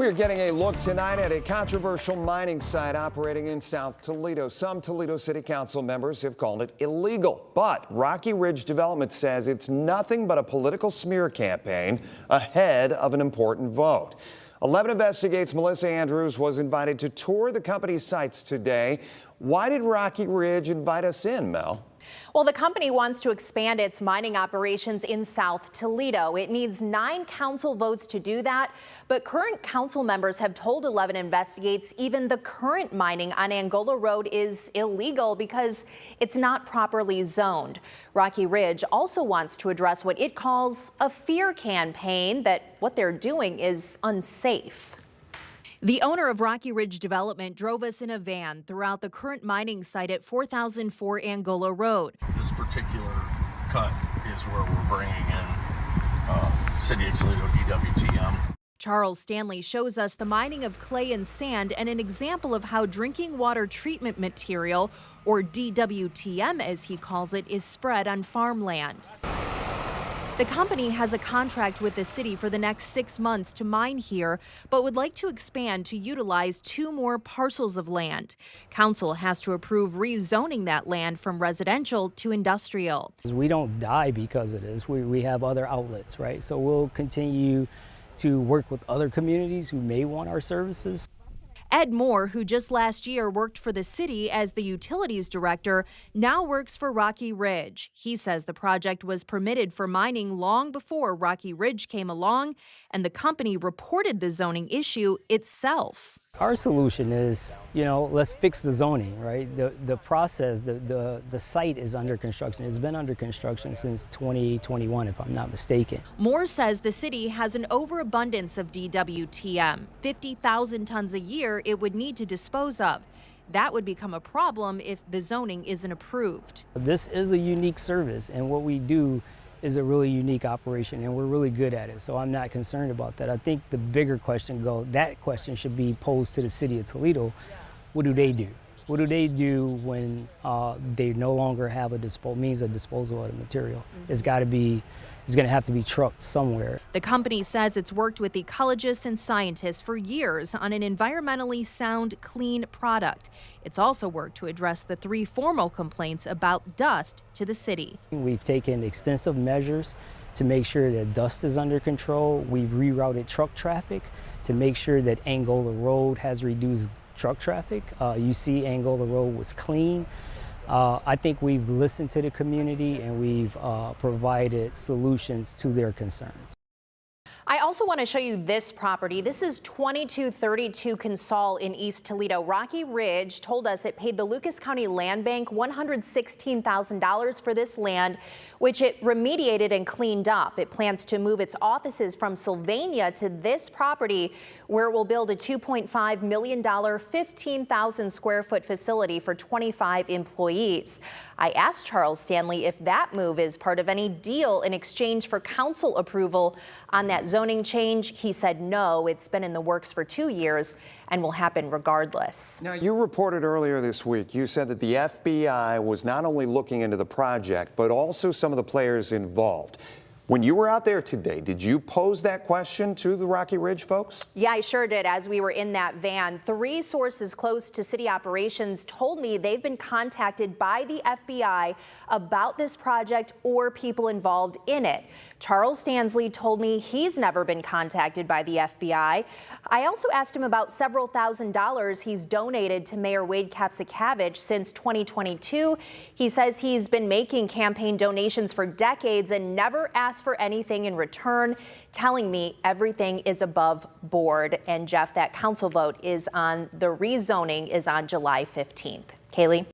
We're getting a look tonight at a controversial mining site operating in South Toledo. Some Toledo City Council members have called it illegal, but Rocky Ridge Development says it's nothing but a political smear campaign ahead of an important vote. 11 Investigates Melissa Andrews was invited to tour the company's sites today. Why did Rocky Ridge invite us in, Mel? Well, the company wants to expand its mining operations in South Toledo. It needs 9 council votes to do that, but current council members have told 11 Investigates even the current mining on Angola Road is illegal because it's not properly zoned. Rocky Ridge also wants to address what it calls a fear campaign, that what they're doing is unsafe. The owner of Rocky Ridge Development drove us in a van throughout the current mining site at 4004 Angola Road. This particular cut is where we're bringing in City of Toledo DWTM. Charles Stanley shows us the mining of clay and sand and an example of how drinking water treatment material, or DWTM as he calls it, is spread on farmland. The company has a contract with the city for the next 6 months to mine here, but would like to expand to utilize 2 more parcels of land. Council has to approve rezoning that land from residential to industrial. We don't die because of this. We have other outlets, right? So we'll continue to work with other communities who may want our services. Ed Moore, who just last year worked for the city as the utilities director, now works for Rocky Ridge. He says the project was permitted for mining long before Rocky Ridge came along, and the company reported the zoning issue itself. Our solution is, let's fix the zoning, right? The process, the site is under construction. It's been under construction since 2021, if I'm not mistaken. Moore says the city has an overabundance of DWTM, 50,000 tons a year it would need to dispose of. That would become a problem if the zoning isn't approved. This is a unique service, and what we do is a really unique operation, and we're really good at it. So I'm not concerned about that. I think the bigger question that question should be posed to the city of Toledo. What do they do? What do they do when they no longer have a means of disposal of the material? It's going to have to be trucked somewhere. The company says it's worked with ecologists and scientists for years on an environmentally sound, clean product. It's also worked to address the 3 formal complaints about dust to the city. We've taken extensive measures to make sure that dust is under control. We've rerouted truck traffic to make sure that Angola Road has reduced truck traffic. You see Angola Road was clean. I think we've listened to the community, and we've provided solutions to their concerns. I also want to show you this property. This is 2232 Consol in East Toledo. Rocky Ridge told us it paid the Lucas County Land Bank $116,000 for this land, which it remediated and cleaned up. It plans to move its offices from Sylvania to this property, where it will build a $2.5 million, 15,000 square foot facility for 25 employees. I asked Charles Stanley if that move is part of any deal in exchange for council approval on that zoning change. He said no, it's been in the works for 2 years and will happen regardless. Now, you reported earlier this week, you said that the FBI was not only looking into the project, but also some of the players involved. When you were out there today, did you pose that question to the Rocky Ridge folks? Yeah, I sure did. As we were in that van, 3 sources close to city operations told me they've been contacted by the FBI about this project or people involved in it. Charles Stanley told me he's never been contacted by the FBI. I also asked him about several $1,000s he's donated to Mayor Wade Kapsakavich since 2022. He says he's been making campaign donations for decades and never asked for anything in return, telling me everything is above board. And Jeff, that council vote is on the rezoning is on July 15th. Kaylee?